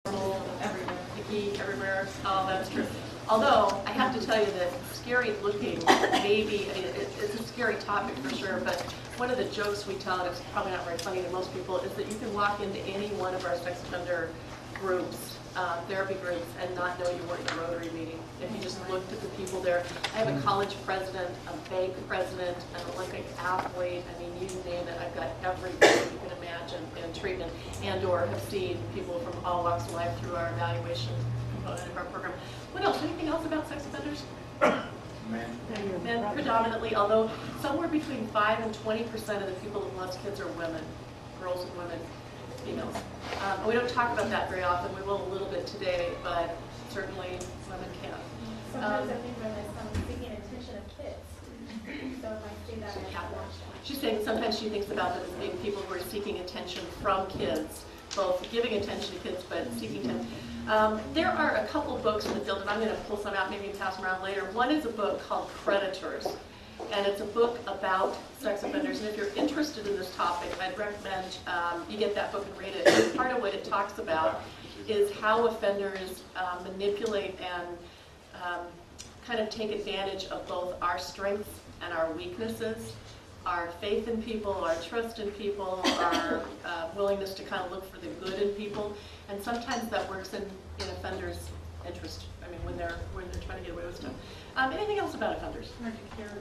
everywhere, the geek everywhere. Oh, that's true. Although, I have to tell you that scary looking, maybe, I mean, it's a scary topic for sure, but one of the jokes we tell, and it's probably not very funny to most people, is that you can walk into any one of our sex offender groups, therapy groups, and not know you weren't at a Rotary meeting. If you just looked at the people there. I have a college president, a bank president, an Olympic athlete, I mean, you name it, I've got everybody you can imagine in treatment, and or have seen people from all walks of life through our evaluation component of our program. What else? Anything else about sex offenders? Men predominantly, although somewhere between 5 and 20% of the people that molest kids are women, girls and women, females. We don't talk about that very often. We will a little bit today, but certainly women can. Sometimes I think when there's someone seeking attention of kids, so if I see that, I watch that. She's saying sometimes she thinks about them as being people who are seeking attention from kids, both giving attention to kids, but seeking attention. There are a couple books in the field, and I'm going to pull some out, maybe pass them around later. One is a book called Predators, and it's a book about sex offenders. And if you're interested in this topic, I'd recommend you get that book and read it. And part of what it talks about is how offenders manipulate and kind of take advantage of both our strengths and our weaknesses, our faith in people, our trust in people, our willingness to kind of look for the good in people, and sometimes that works in offenders' interest. I mean, when they're trying to get away with stuff. Anything else about offenders? Hard to cure.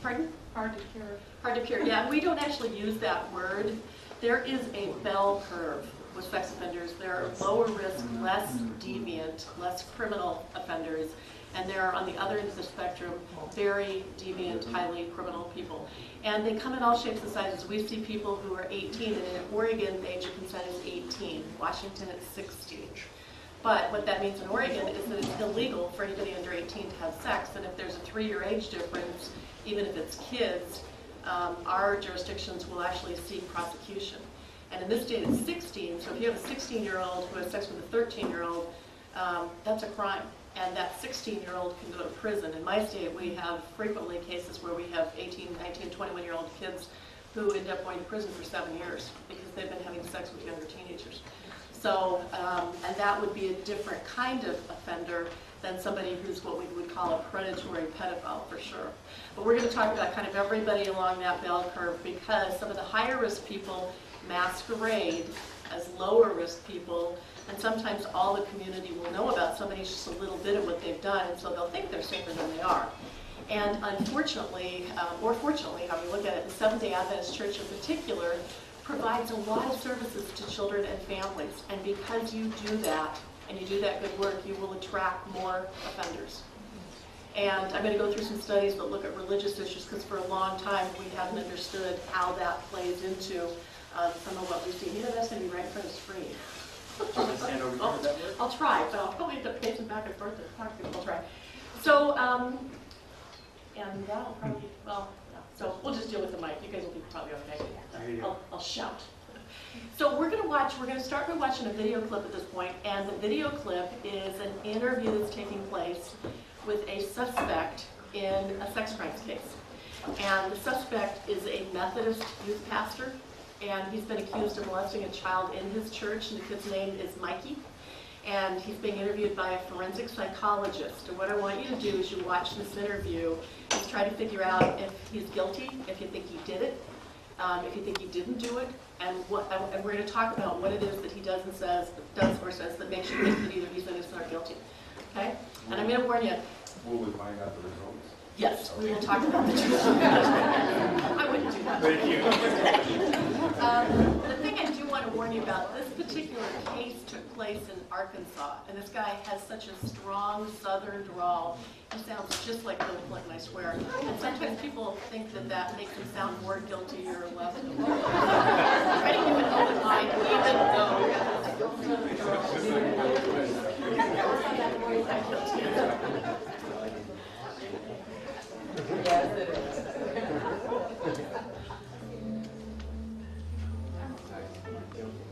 Pardon? Hard to cure. Hard to cure. Yeah, we don't actually use that word. There is a bell curve with sex offenders. There are lower risk, less deviant, less criminal offenders. And there are, on the other end of the spectrum, very deviant, highly criminal people. And they come in all shapes and sizes. We see people who are 18, and in Oregon, the age of consent is 18. Washington, it's 16. But what that means in Oregon is that it's illegal for anybody under 18 to have sex. And if there's a 3-year age difference, even if it's kids, our jurisdictions will actually seek prosecution. And in this state, it's 16. So if you have a 16-year-old who has sex with a 13-year-old, that's a crime. And that 16-year-old can go to prison. In my state, we have frequently cases where we have 18, 19, 21-year-old kids who end up going to prison for 7 years because they've been having sex with younger teenagers. So, and that would be a different kind of offender than somebody who's what we would call a predatory pedophile for sure. But we're going to talk about kind of everybody along that bell curve because some of the higher risk people masquerade as lower risk people, and sometimes all the community will know about somebody just a little bit of what they've done, and so they'll think they're safer than they are. And unfortunately, or fortunately, how we look at it, the Seventh-day Adventist Church in particular provides a lot of services to children and families. And because you do that, and you do that good work, you will attract more offenders. And I'm going to go through some studies that look at religious issues, because for a long time we haven't understood how that plays into some of what we see. You know, that's going to be right in front of the screen. I'll try, but I'll probably have to pace them back and forth to talk to people. I'll try. So, and that'll probably, well, yeah. So we'll just deal with the mic. You guys will be probably okay. I'll shout. So we're going to start by watching a video clip at this point, and the video clip is an interview that's taking place with a suspect in a sex crimes case. And the suspect is a Methodist youth pastor, and he's been accused of molesting a child in his church, and the kid's name is Mikey. And he's being interviewed by a forensic psychologist. And what I want you to do as you watch this interview is try to figure out if he's guilty, if you think he did it, if you think he didn't do it, and we're going to talk about what it is that he does says that makes you think that either he's innocent or guilty. Okay? And I'm going to warn you. Will we find out the results? Yes, we will talk about the truth. I wouldn't do that. Thank you. The thing I do want to warn you about, this particular case took place in Arkansas, and this guy has such a strong southern drawl. He sounds just like Bill Clinton, I swear. And sometimes people think that that makes him sound more guilty or less guilty. Try to keep an open mind,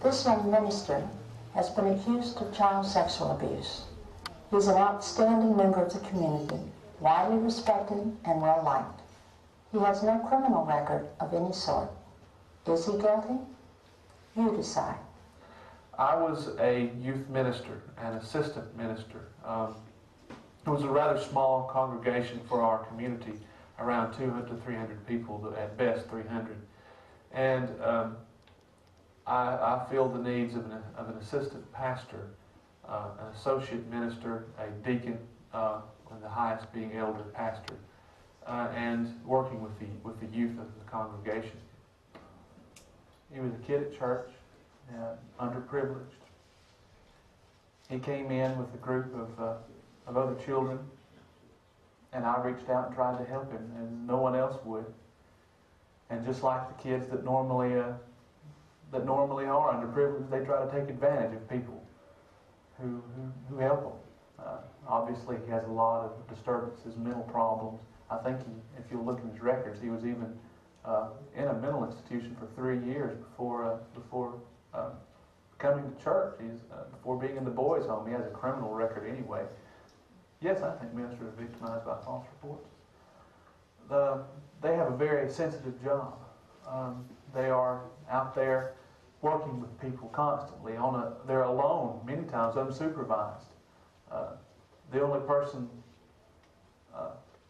This young minister has been accused of child sexual abuse. He's an outstanding member of the community, widely respected and well-liked. He has no criminal record of any sort. Is he guilty? You decide. I was a youth minister, an assistant minister. It was a rather small congregation for our community, around 200 to 300 people, at best 300. And I filled the needs of an assistant pastor, an associate minister, a deacon, and the highest being elder pastor, and working with the youth of the congregation. He was a kid at church, underprivileged. He came in with a group of other children, and I reached out and tried to help him, and no one else would. And just like the kids that normally are underprivileged, they try to take advantage of people who help them. Obviously, he has a lot of disturbances, mental problems. I think if you look at his records, he was even in a mental institution for 3 years before coming to church. Before being in the boys' home, he has a criminal record anyway. Yes, I think ministers are victimized by false reports. They have a very sensitive job. They are out there working with people constantly. They're alone, many times unsupervised. The only person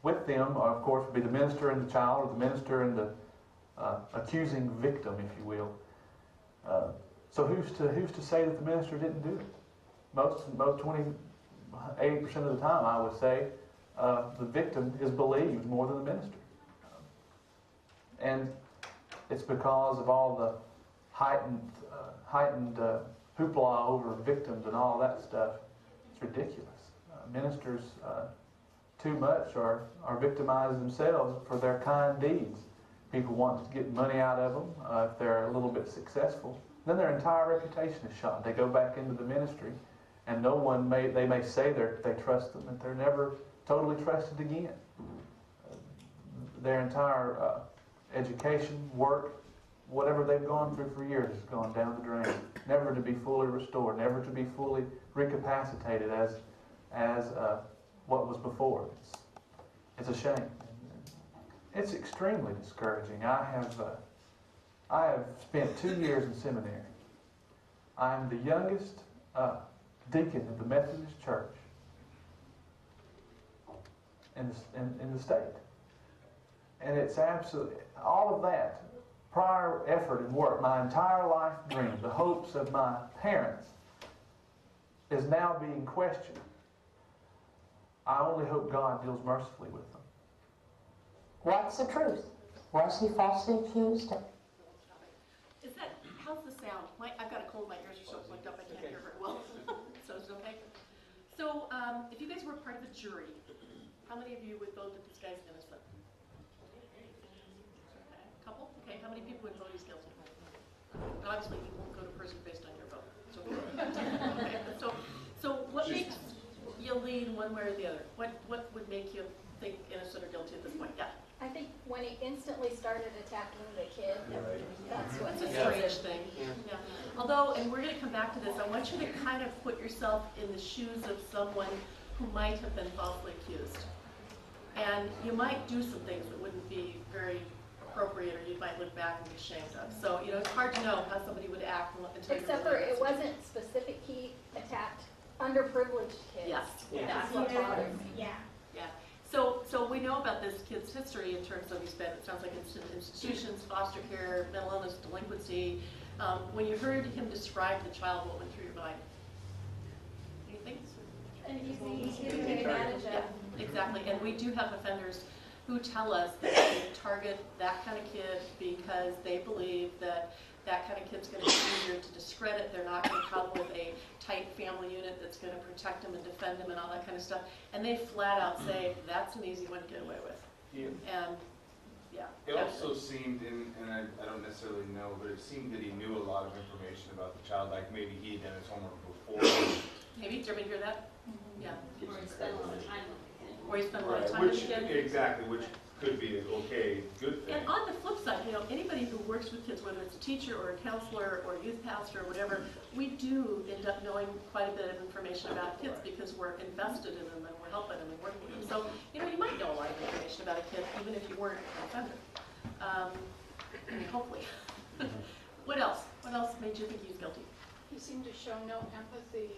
with them, of course, would be the minister and the child, or the minister and the accusing victim, if you will. So who's to say that the minister didn't do it? Most 80% of the time, I would say, the victim is believed more than the minister. And it's because of all the heightened hoopla over victims and all that stuff. It's ridiculous. Ministers too much are victimized themselves for their kind deeds. People want to get money out of them if they're a little bit successful. Then their entire reputation is shot. They go back into the ministry, and they may say they trust them, but they're never totally trusted again. Their entire education, work, whatever they've gone through for years has gone down the drain, never to be fully restored, never to be fully recapacitated as what was before. It's a shame. It's extremely discouraging. I have spent 2 years in seminary. I'm the youngest deacon of the Methodist Church in the state. And it's absolutely, all of that prior effort and work, my entire life dream, the hopes of my parents, is now being questioned. I only hope God deals mercifully with them. What's the truth? Was he falsely accused? How's the sound? I've got a cold, my ears are so plugged up I can't hear very well. So is it okay? So if you guys were part of a jury, how many of you would vote that this guy's innocent? Okay. A couple? Okay, how many people would vote he's guilty? And obviously you won't go to prison based on your vote. So, okay. So what makes you lean one way or the other? What would make you think innocent or guilty at this point? Yeah. I think when he instantly started attacking the kid, that's what's a strange thing. Yeah. Although, and we're going to come back to this, I want you to kind of put yourself in the shoes of someone who might have been falsely accused. And you might do some things that wouldn't be very appropriate, or you might look back and be ashamed of. So, it's hard to know how somebody would act until except for it wasn't specific. He attacked underprivileged kids. Yes. That's what bothers me. Yeah. So we know about this kid's history in terms of he's been, it sounds like it's in institutions, foster care, mental illness, delinquency. When you heard him describe the child, what went through your mind? Anything? And he's getting advantage of. Yeah, exactly. And we do have offenders who tell us that they target that kind of kid because they believe that kind of kid's going to be easier to discredit. They're not going to come with a tight family unit that's going to protect them and defend them and all that kind of stuff. And they flat out say, that's an easy one to get away with. Yeah. And, yeah. It also seemed, and I don't necessarily know, but it seemed that he knew a lot of information about the child, like maybe he had done his homework before. Maybe, did everybody hear that? Mm-hmm. Yeah. Or he spent a lot of time with the kid. Or he spent a lot of time with the kid. Exactly, which could be an okay, good thing. And on the flip side, anybody who works with kids, whether it's a teacher or a counselor or a youth pastor or whatever, we do end up knowing quite a bit of information about kids because we're invested in them and we're helping them and working with them. So, you might know a lot of information about a kid even if you weren't an offender. Hopefully. What else? What else made you think he was guilty? He seemed to show no empathy